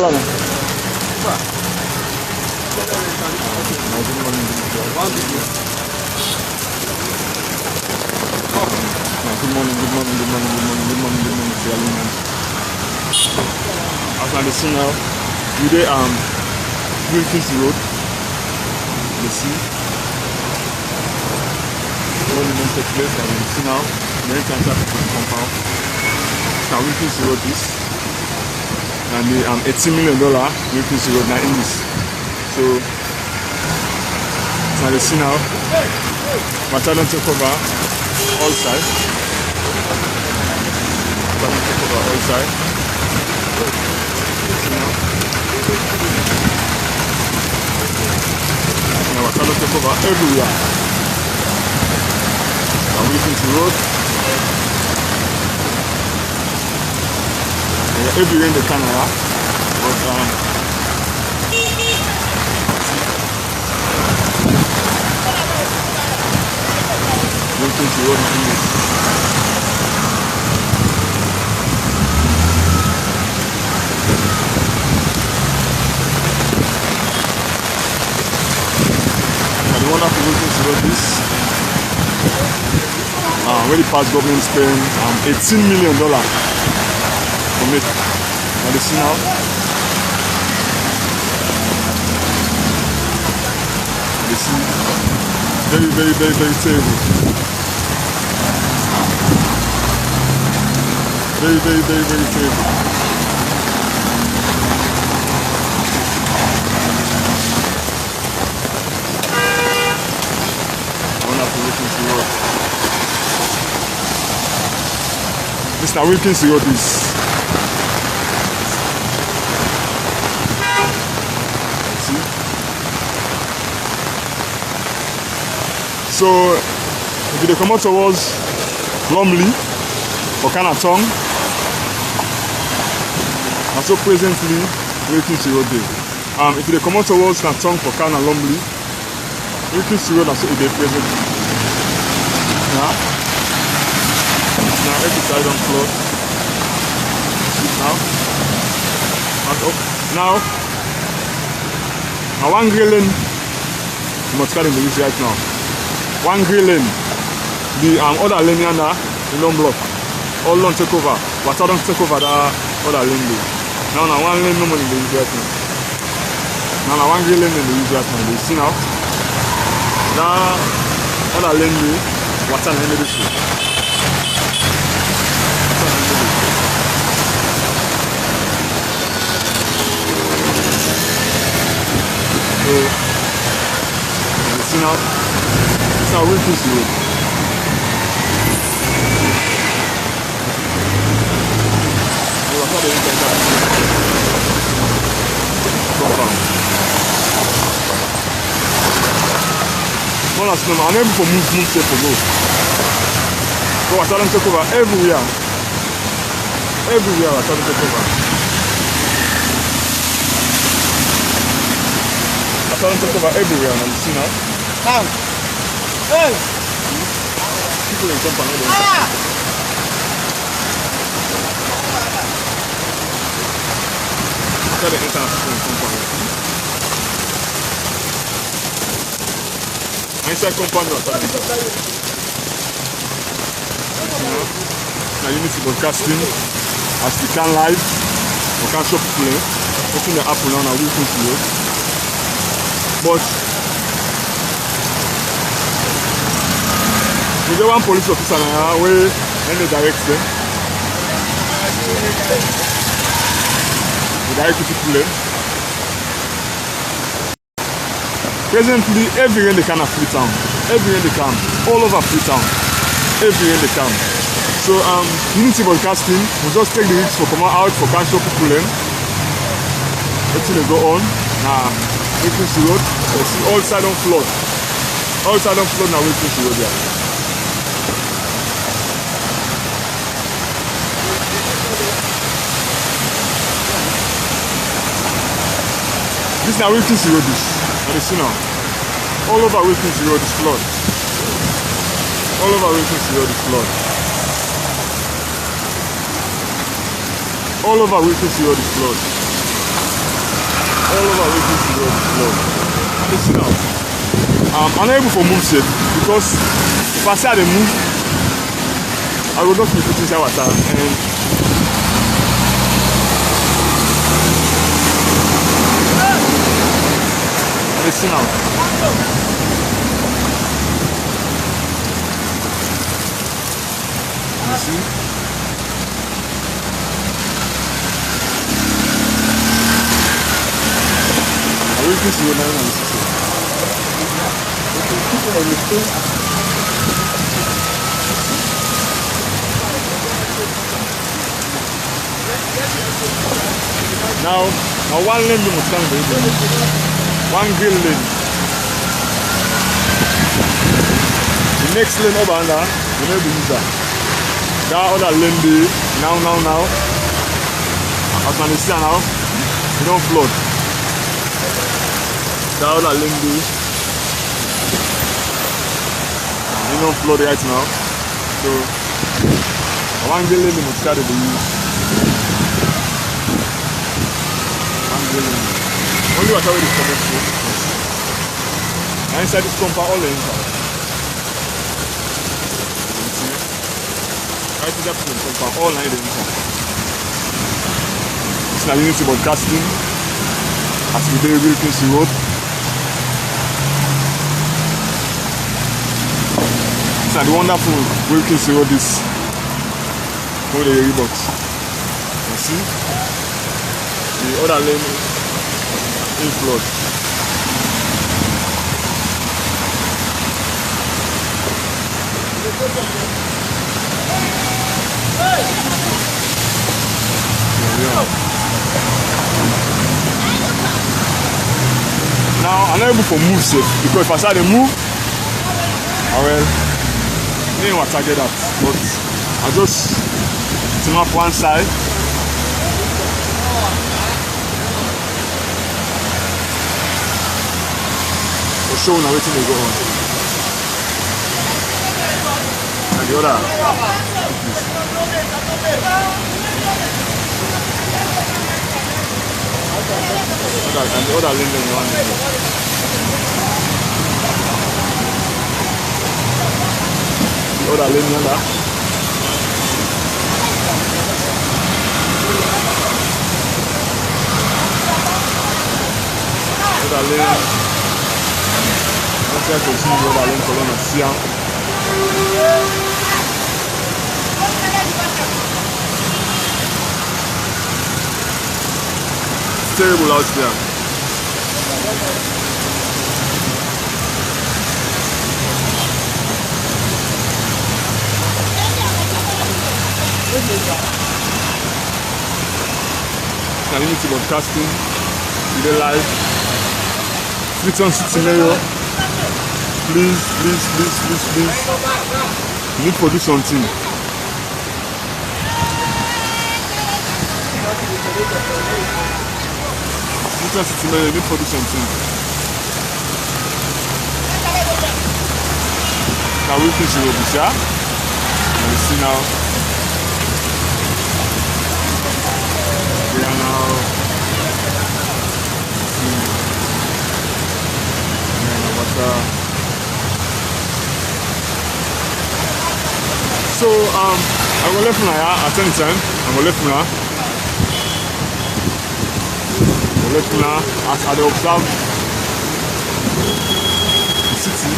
$1 now. Good morning, sierraleone. As I see now, we dey Wilkinson Road. You see, monument take place, and you see now, many times I people compound. Now Wilkinson Road is, and the $18 million Wilkinson Road now in this. So as I see now, water don't take over all sides. Water don't take over all sides. Now water don't take over everywhere. Now Wilkinson Road. Everywhere in the Canada, but Wilkinson Road is in this. And the wonderful Wilkinson Road is where the past government spent $18 million from it. Now you see now. You see, very terrible. Very terrible. Wonderful Wilkinson Road. This is now Wilkinson Road is. So, if you come out towards Lumley or Canatong, and so presently Wilkinson Road there. If you come out towards Natong for Can and Lumley, Wilkinson Road, and so they presently. Now every side on floor. And up. Now one green lane, you must carry in the use right now. One green lane, the other lane here, the long block, all don't take over, but I don't take over that other lane there. Now one lane no more in the use right now. Now one green lane in the use right now. You see now, that other lane there, what's an enemy this way? So, you see now. Now Wilkinson Road. I'm able to move safe to go. So I started to take over everywhere. Everywhere I started to take over. I started to take over everywhere now, you see now. Hey! People in jump another. Tell the internet people in compound. Inside compound, now Unity Broadcasting as we can live, we can show people. What's in the app now? Now we can see it. But we get one police officer now where they direct them. We direct people. Presently, everywhere they can have Freetown. Everywhere they can. All over Freetown. Everywhere they can. So Unity Broadcasting will just take the risks for come out for can show people them. Let's see they go on. Now Wilkinson Road. You see all side on flood. All side on flood now Wilkinson Road there. This now Wilkinson Road is. And you see now. All over Wilkinson Road is flood. All over Wilkinson Road is flood. All over Wilkinson Road is flood. Listen now. I'm not able to move safe because if I say I move, I will not be put inside water and listen now. You see? I will kiss you now. Now one lane you must stand with. One green lane. The next lane over under, you know the user. That other lane be now. As you see now, you don't flood. That other lane be you don't flood right now. So one green lane you must start to use. Only water with this commercial. And inside this pump are all the inside. Right to that pump are all the inside. It's now Unity Broadcasting as we do Wilkinson Road. It's now the wonderful Wilkinson Road is over the box. You see? The other lane in flood. Now I'm not able to move safe because if I start to move, I will need to target that. But I just turn up one side. Show now waiting to go on. And the other. And the other lane then one. The other lane yonder. The other lane. Let's continue with our lane colonne Sian. It's terrible out there. It's Unity Broadcasting. We're live. It's on City Mayor. Please. You need to do something. You need to do something. Now we can see what we see. You see now. We are now. So I'm gonna left now at any time. I'm gonna left now. As I observe the city.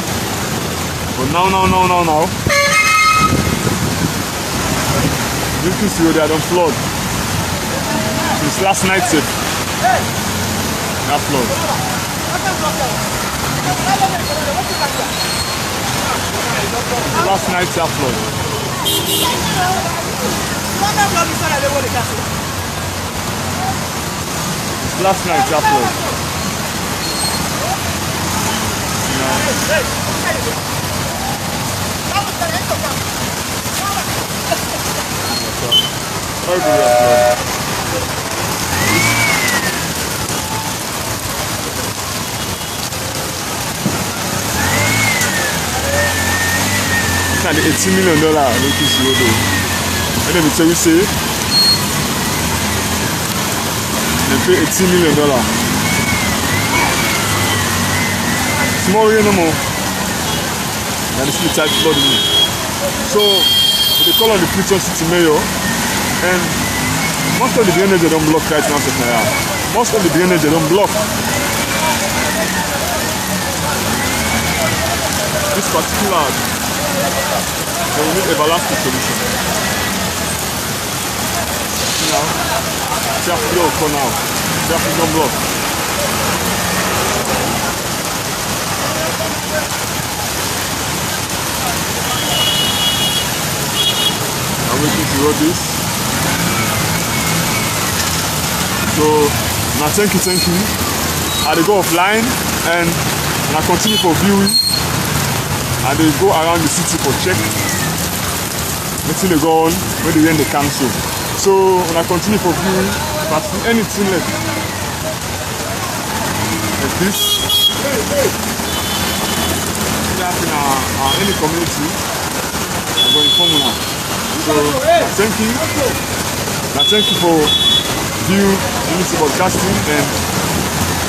But now. You can see where they don't flood. Since last night, that flood. Last night, that flood. Last night, that flood. It's like $18 million Wilkinson Road. And then we say they pay $18 million. small no more. And it's the type blood in me. So they call on the future city mayor, and most of the drainage they don't block right now. Most of the drainage they don't block. This particular, they will need everlasting solution. Now, traffic block for now. Traffic don't block. I'm waiting to road this. So now thank you. I dey go offline and I continue for viewing. And they go around the city for check. Until they go on when they end the council. So when I continue for viewing, if I see anything like this, in any community, I'm going to inform you now. So thank you for viewing Unity Broadcasting, and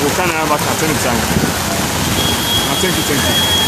we'll kind of have back at any time. Thank you.